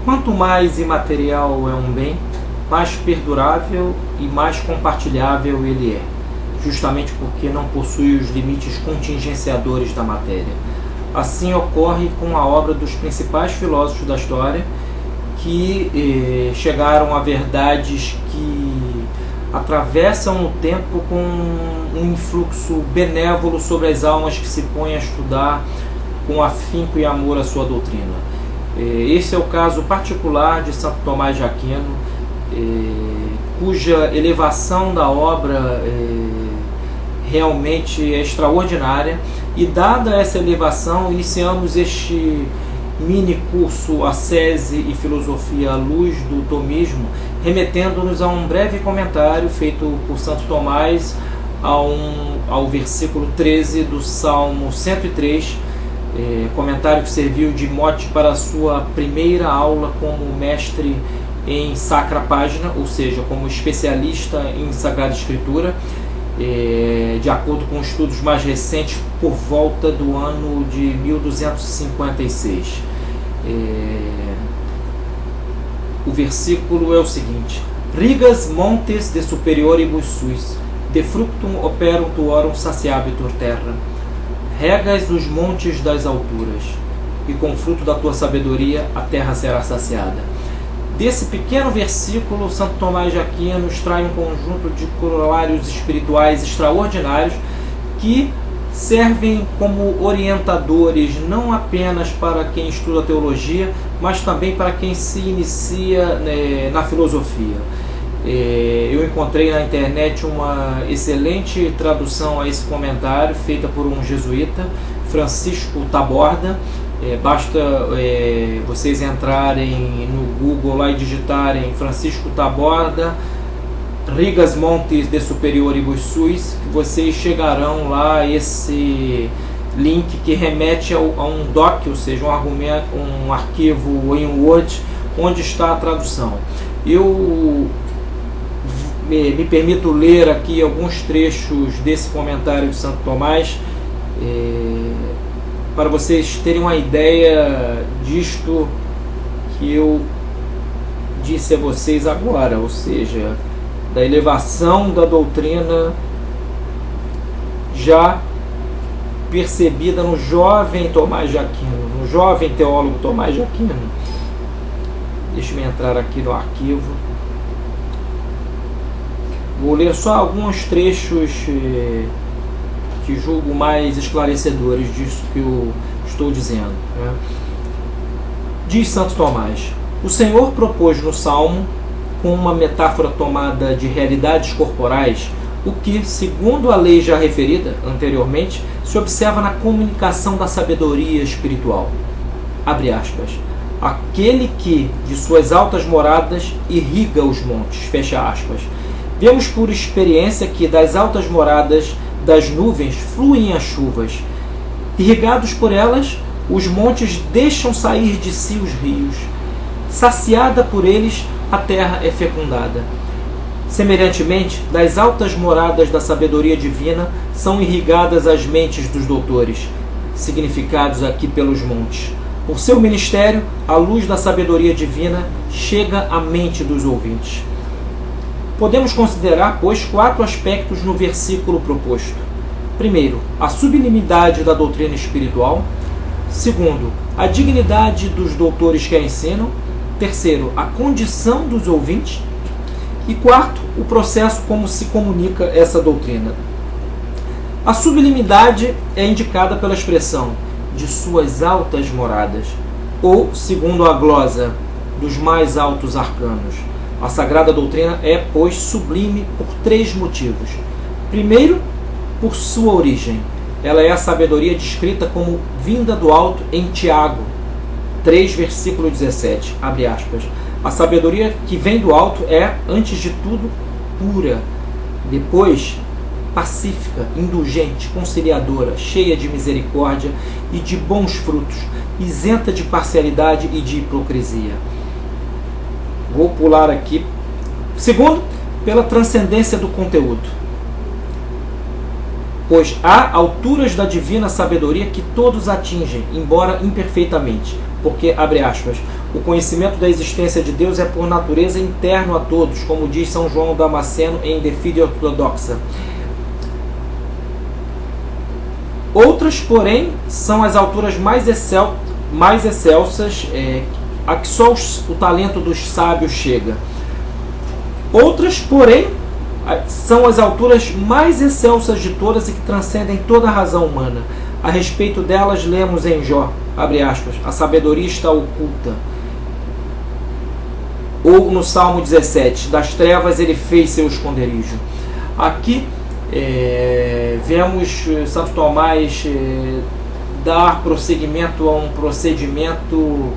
Quanto mais imaterial é um bem, mais perdurável e mais compartilhável ele é, justamente porque não possui os limites contingenciadores da matéria. Assim ocorre com a obra dos principais filósofos da história, que chegaram a verdades que atravessam o tempo com um influxo benévolo sobre as almas que se põem a estudar com afinco e amor a sua doutrina. Esse é o caso particular de Santo Tomás de Aquino, cuja elevação da obra realmente é extraordinária, e dada essa elevação, iniciamos este mini curso Ascese e Filosofia à Luz do Tomismo, remetendo-nos a um breve comentário feito por Santo Tomás ao versículo 13 do Salmo 103, comentário que serviu de mote para a sua primeira aula como mestre em Sacra Página, ou seja, como especialista em Sagrada Escritura, de acordo com estudos mais recentes, por volta do ano de 1256. O versículo é o seguinte: Rigas montes de superioribus suis, de fructum operum tuorum saciabitur terra. Regas os montes das alturas, e com o fruto da tua sabedoria a terra será saciada. Desse pequeno versículo, Santo Tomás de Aquino extrai um conjunto de corolários espirituais extraordinários que servem como orientadores não apenas para quem estuda teologia, mas também para quem se inicia na filosofia. Eu encontrei na internet uma excelente tradução a esse comentário, feita por um jesuíta, Francisco Taborda. Basta vocês entrarem no Google lá e digitarem Francisco Taborda, Rigas montes de superioribus suis, que vocês chegarão lá a esse link que remete a um doc, ou seja, um arquivo em Word, onde está a tradução. Eu me permito ler aqui alguns trechos desse comentário de Santo Tomás, para vocês terem uma ideia disto que eu disse a vocês agora, ou seja, da elevação da doutrina já percebida no jovem Tomás de Aquino, no jovem teólogo Tomás de Aquino. Deixe-me entrar aqui no arquivo. Vou ler só alguns trechos que julgo mais esclarecedores disso que eu estou dizendo. Diz Santo Tomás: o Senhor propôs no Salmo, com uma metáfora tomada de realidades corporais, o que, segundo a lei já referida anteriormente, se observa na comunicação da sabedoria espiritual. Abre aspas. Aquele que, de suas altas moradas, irriga os montes. Fecha aspas. Vemos por experiência que das altas moradas das nuvens fluem as chuvas. Irrigados por elas, os montes deixam sair de si os rios. Saciada por eles, a terra é fecundada. Semelhantemente, das altas moradas da sabedoria divina são irrigadas as mentes dos doutores, significados aqui pelos montes. Por seu ministério, a luz da sabedoria divina chega à mente dos ouvintes. Podemos considerar, pois, 4 aspectos no versículo proposto. Primeiro, a sublimidade da doutrina espiritual. Segundo, a dignidade dos doutores que a ensinam. Terceiro, a condição dos ouvintes. E quarto, o processo como se comunica essa doutrina. A sublimidade é indicada pela expressão de suas altas moradas, ou, segundo a glosa, dos mais altos arcanos. A Sagrada Doutrina é, pois, sublime por 3 motivos. Primeiro, por sua origem. Ela é a sabedoria descrita como vinda do alto em Tiago 3, versículo 17. Abre aspas. A sabedoria que vem do alto é, antes de tudo, pura. Depois, pacífica, indulgente, conciliadora, cheia de misericórdia e de bons frutos, isenta de parcialidade e de hipocrisia. Vou pular aqui. Segundo, pela transcendência do conteúdo. Pois há alturas da divina sabedoria que todos atingem, embora imperfeitamente. Porque, abre aspas, O conhecimento da existência de Deus é por natureza interno a todos, como diz São João Damasceno em De Fide Ortodoxa. Outras, porém, são as alturas mais excelsas, a que só o talento dos sábios chega. Outras, porém, são as alturas mais excelsas de todas e que transcendem toda a razão humana. A respeito delas, lemos em Jó, abre aspas, a sabedoria está oculta. Ou no Salmo 17, das trevas ele fez seu esconderijo. Aqui vemos Santo Tomás dar prosseguimento a um procedimento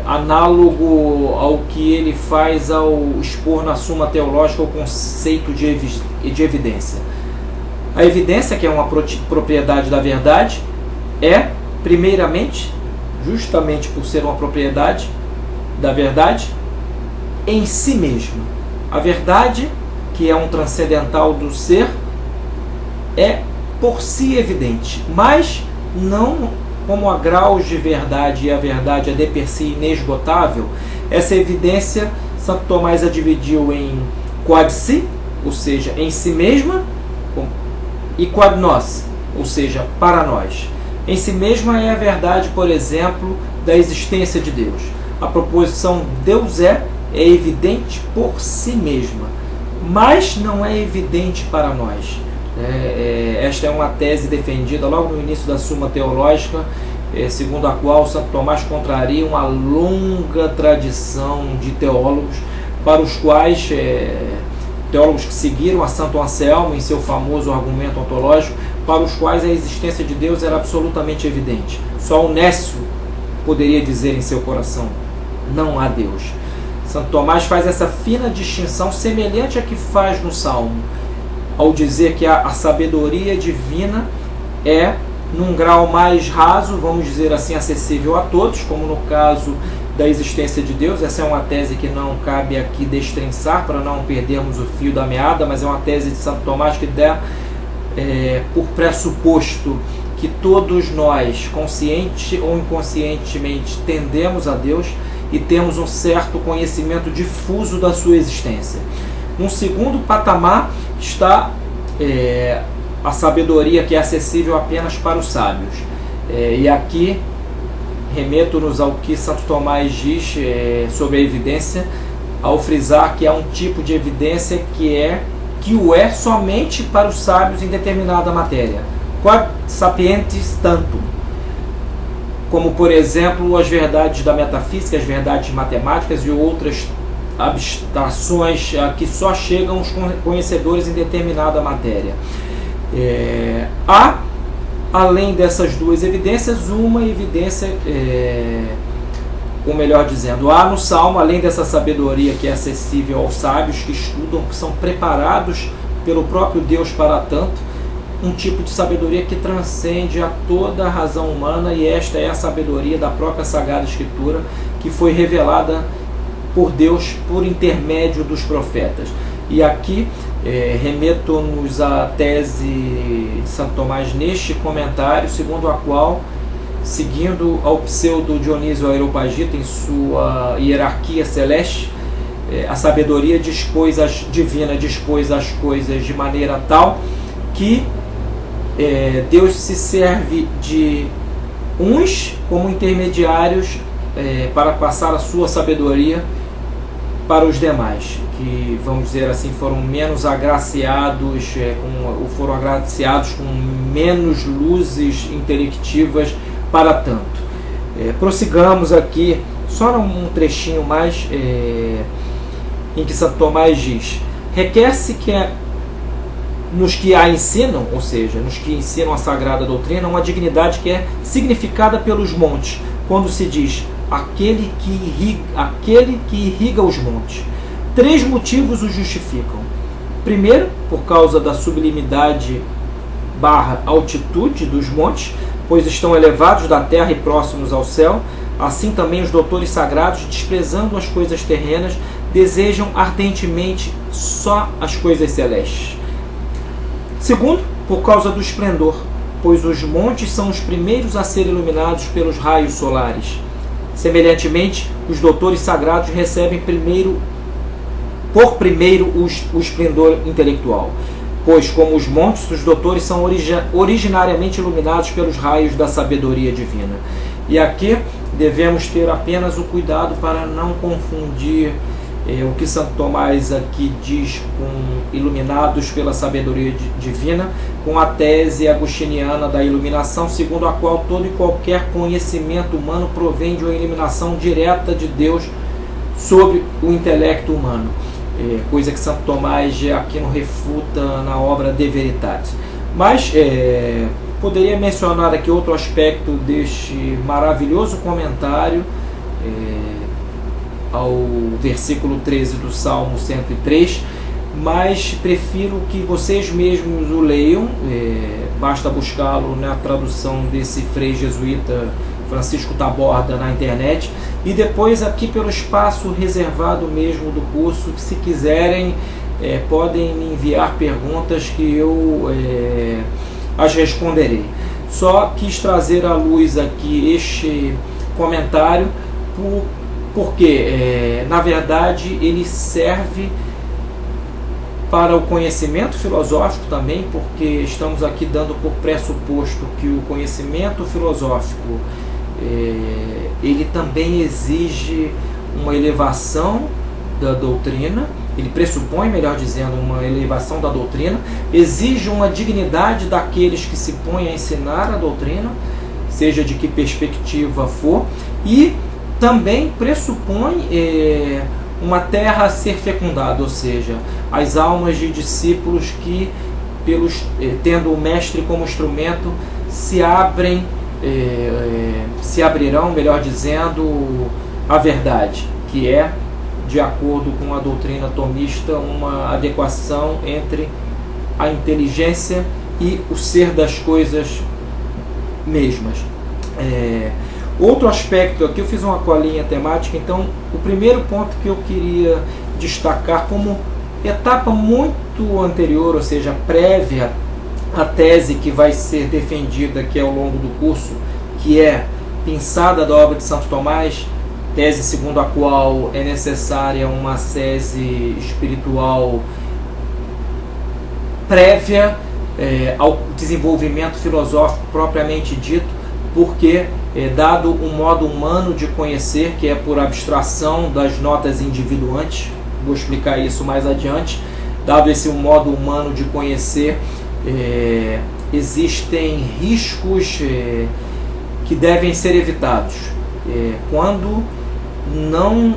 análogo ao que ele faz ao expor na Suma Teológica o conceito de evidência. A evidência, que é uma propriedade da verdade, é, primeiramente, justamente por ser uma propriedade da verdade, em si mesma. A verdade, que é um transcendental do ser, é por si evidente, mas não como há graus de verdade e a verdade é de per si inesgotável. Essa evidência Santo Tomás a dividiu em quad si, ou seja, em si mesma, e quad nos, ou seja, para nós. Em si mesma é a verdade, por exemplo, da existência de Deus. A proposição Deus é evidente por si mesma, mas não é evidente para nós. Esta é uma tese defendida logo no início da Suma Teológica, segundo a qual Santo Tomás contraria uma longa tradição de teólogos, para os quais, teólogos que seguiram a Santo Anselmo em seu famoso argumento ontológico, para os quais a existência de Deus era absolutamente evidente. Só o nécio poderia dizer em seu coração, não há Deus. Santo Tomás faz essa fina distinção semelhante à que faz no Salmo, ao dizer que a sabedoria divina é, num grau mais raso, vamos dizer assim, acessível a todos, como no caso da existência de Deus. Essa é uma tese que não cabe aqui destrinçar para não perdermos o fio da meada, mas é uma tese de Santo Tomás que dá por pressuposto que todos nós, consciente ou inconscientemente, tendemos a Deus e temos um certo conhecimento difuso da sua existência. Um segundo patamar está a sabedoria, que é acessível apenas para os sábios. E aqui remeto-nos ao que Santo Tomás diz sobre a evidência, ao frisar que há um tipo de evidência que o é somente para os sábios em determinada matéria. Quod sapientes tantum. Como, por exemplo, as verdades da metafísica, as verdades matemáticas e outras abstrações que só chegam os conhecedores em determinada matéria. Há, além dessas duas evidências, uma evidência, ou melhor dizendo, há no Salmo, além dessa sabedoria que é acessível aos sábios que estudam, que são preparados pelo próprio Deus para tanto, um tipo de sabedoria que transcende a toda a razão humana, e esta é a sabedoria da própria Sagrada Escritura, que foi revelada por Deus por intermédio dos profetas. E aqui remeto-nos à tese de Santo Tomás neste comentário, segundo a qual, seguindo ao pseudo Dionísio Areopagita em sua hierarquia celeste, a sabedoria divina dispôs as coisas de maneira tal que Deus se serve de uns como intermediários para passar a sua sabedoria para os demais, que, vamos dizer assim, foram menos agraciados, foram agraciados com menos luzes intelectivas para tanto. Prossigamos aqui, só um trechinho mais, em que Santo Tomás diz: requer-se que nos que a ensinam, ou seja, nos que ensinam a sagrada doutrina, uma dignidade que é significada pelos montes, quando se diz aquele que irriga os montes. 3 motivos o justificam. Primeiro, por causa da sublimidade / altitude dos montes, pois estão elevados da terra e próximos ao céu. Assim também os doutores sagrados, desprezando as coisas terrenas, desejam ardentemente só as coisas celestes. Segundo, por causa do esplendor, pois os montes são os primeiros a ser iluminados pelos raios solares. Semelhantemente, os doutores sagrados recebem por primeiro o esplendor intelectual, pois, como os montes, os doutores são originariamente iluminados pelos raios da sabedoria divina. E aqui devemos ter apenas o cuidado para não confundir o que Santo Tomás aqui diz com iluminados pela sabedoria divina, com a tese agostiniana da iluminação, segundo a qual todo e qualquer conhecimento humano provém de uma iluminação direta de Deus sobre o intelecto humano, coisa que Santo Tomás aqui não refuta na obra De Veritate. Mas poderia mencionar aqui outro aspecto deste maravilhoso comentário ao versículo 13 do Salmo 103, mas prefiro que vocês mesmos o leiam. Basta buscá-lo na tradução desse frei jesuíta Francisco Taborda na internet, e depois aqui pelo espaço reservado mesmo do curso, que se quiserem podem me enviar perguntas que eu as responderei. Só quis trazer à luz aqui este comentário porque na verdade ele serve para o conhecimento filosófico também, porque estamos aqui dando por pressuposto que o conhecimento filosófico ele também exige uma elevação da doutrina, ele pressupõe, melhor dizendo, uma elevação da doutrina, exige uma dignidade daqueles que se põem a ensinar a doutrina, seja de que perspectiva for, e também pressupõe uma terra a ser fecundada, ou seja, as almas de discípulos que, tendo o mestre como instrumento, se abrirão, melhor dizendo, à verdade, que é, de acordo com a doutrina tomista, uma adequação entre a inteligência e o ser das coisas mesmas. Outro aspecto aqui, eu fiz uma colinha temática, então o primeiro ponto que eu queria destacar como etapa muito anterior, ou seja, prévia à tese que vai ser defendida aqui ao longo do curso, que é pinçada da obra de Santo Tomás, tese segundo a qual é necessária uma ascese espiritual prévia ao desenvolvimento filosófico propriamente dito, porque dado o modo humano de conhecer, que é por abstração das notas individuantes, vou explicar isso mais adiante, dado esse modo humano de conhecer, existem riscos que devem ser evitados quando não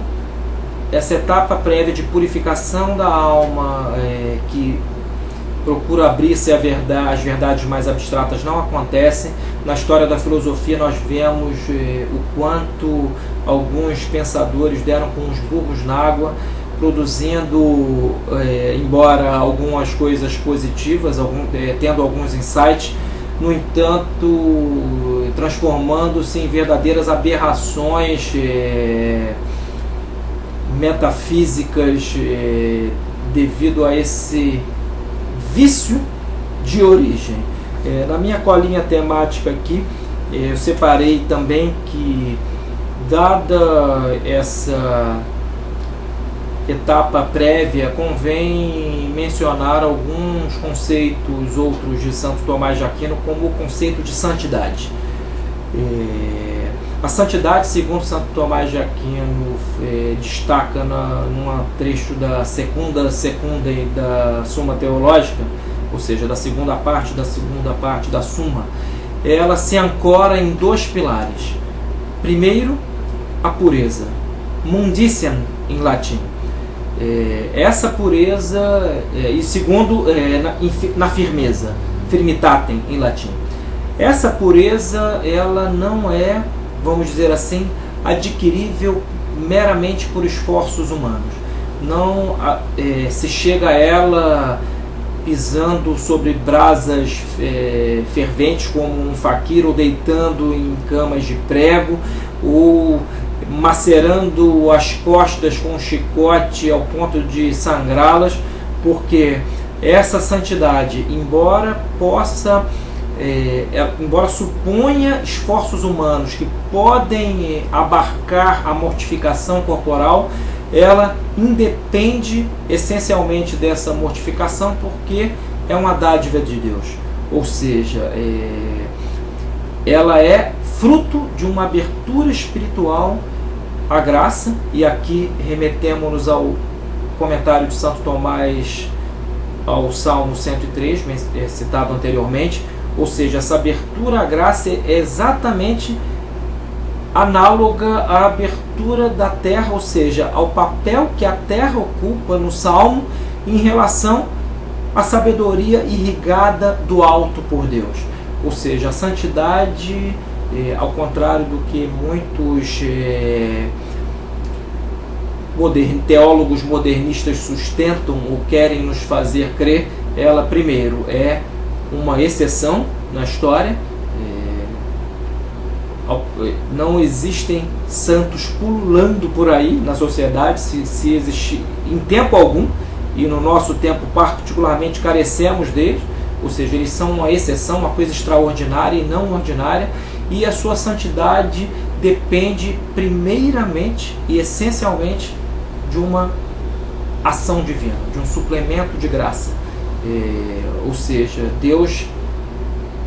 essa etapa prévia de purificação da alma, que procura abrir-se às verdades mais abstratas, não acontece. Na história da filosofia nós vemos o quanto alguns pensadores deram com os burros na água, produzindo, embora algumas coisas positivas, tendo alguns insights, no entanto, transformando-se em verdadeiras aberrações metafísicas devido a esse vício de origem. Na minha colinha temática aqui, eu separei também que, dada essa etapa prévia, convém mencionar alguns conceitos outros de Santo Tomás de Aquino, como o conceito de santidade. A santidade, segundo Santo Tomás de Aquino, destaca num trecho da segunda e da Suma Teológica, ou seja, da segunda parte da Suma, ela se ancora em dois pilares. Primeiro, a pureza, mundiciam em latim. Essa pureza, e segundo, na firmeza, firmitatem em latim. Essa pureza, ela não é, vamos dizer assim, adquirível meramente por esforços humanos. Não se chega a ela pisando sobre brasas ferventes como um faquir, ou deitando em camas de prego, ou macerando as costas com um chicote ao ponto de sangrá-las, porque essa santidade, embora possa embora suponha esforços humanos que podem abarcar a mortificação corporal, ela independe essencialmente dessa mortificação, porque é uma dádiva de Deus. Ou seja, ela é fruto de uma abertura espiritual à graça, e aqui remetemos-nos ao comentário de Santo Tomás ao Salmo 103, citado anteriormente. Ou seja, essa abertura à graça é exatamente análoga à abertura da terra, ou seja, ao papel que a terra ocupa no Salmo em relação à sabedoria irrigada do alto por Deus. Ou seja, a santidade, ao contrário do que muitos teólogos modernistas sustentam ou querem nos fazer crer, ela primeiro é uma exceção na história. Não existem santos pululando por aí na sociedade, se existir em tempo algum, e no nosso tempo particularmente carecemos deles. Ou seja, eles são uma exceção, uma coisa extraordinária e não ordinária, e a sua santidade depende primeiramente e essencialmente de uma ação divina, de um suplemento de graça. Ou seja, Deus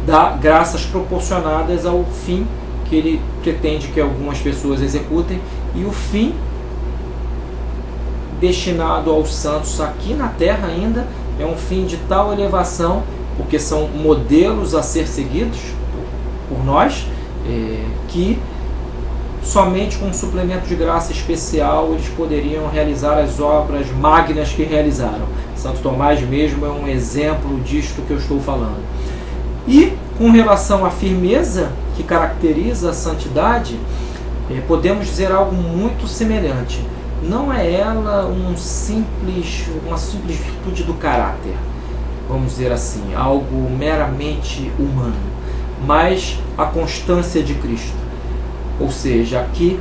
dá graças proporcionadas ao fim que Ele pretende que algumas pessoas executem, e o fim destinado aos santos aqui na terra ainda é um fim de tal elevação, porque são modelos a ser seguidos por nós, que somente com um suplemento de graça especial eles poderiam realizar as obras magnas que realizaram. Santo Tomás mesmo é um exemplo disto que eu estou falando. E com relação à firmeza que caracteriza a santidade, podemos dizer algo muito semelhante. Não é ela uma simples virtude do caráter, vamos dizer assim, algo meramente humano, mas a constância de Cristo. Ou seja, aqui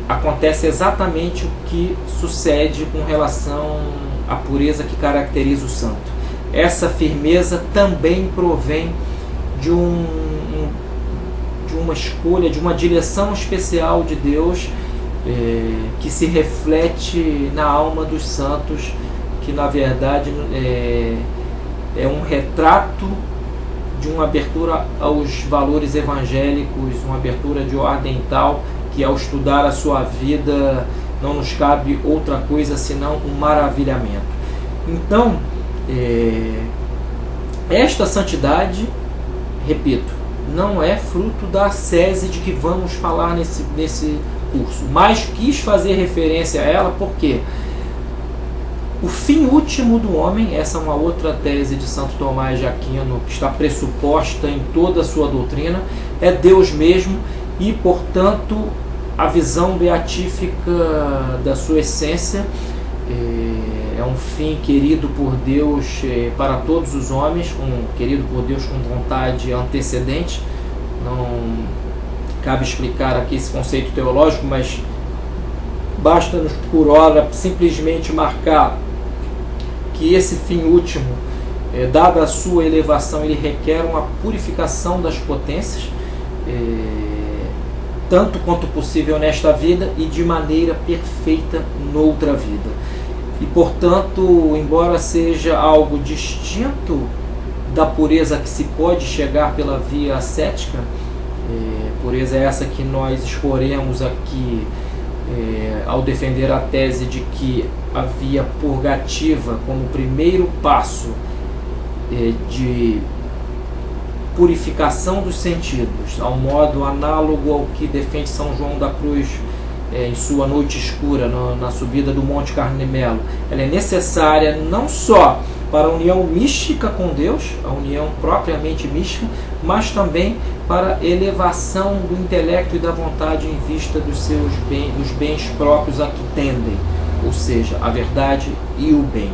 acontece exatamente o que sucede com relação à pureza que caracteriza o santo. Essa firmeza também provém de uma escolha, de uma direção especial de Deus, que se reflete na alma dos santos, que na verdade é um retrato de uma abertura aos valores evangélicos, uma abertura de ordem tal que, ao estudar a sua vida, não nos cabe outra coisa senão um maravilhamento. Então, esta santidade, repito, não é fruto da ascese de que vamos falar nesse curso, mas quis fazer referência a ela porque o fim último do homem, essa é uma outra tese de Santo Tomás de Aquino que está pressuposta em toda a sua doutrina, é Deus mesmo, e portanto a visão beatífica da sua essência é um fim querido por Deus para todos os homens, querido por Deus com vontade antecedente. Não cabe explicar aqui esse conceito teológico, mas basta-nos por hora simplesmente marcar que esse fim último, dada a sua elevação, ele requer uma purificação das potências, tanto quanto possível nesta vida e de maneira perfeita noutra vida. E portanto, embora seja algo distinto da pureza que se pode chegar pela via ascética, pureza é essa que nós escolhemos aqui ao defender a tese de que a via purgativa, como primeiro passo de purificação dos sentidos, ao modo análogo ao que defende São João da Cruz em sua noite escura, na subida do Monte Carmelo, ela é necessária não só para a união mística com Deus, a união propriamente mística, mas também para a elevação do intelecto e da vontade em vista dos bens próprios a que tendem, ou seja, a verdade e o bem.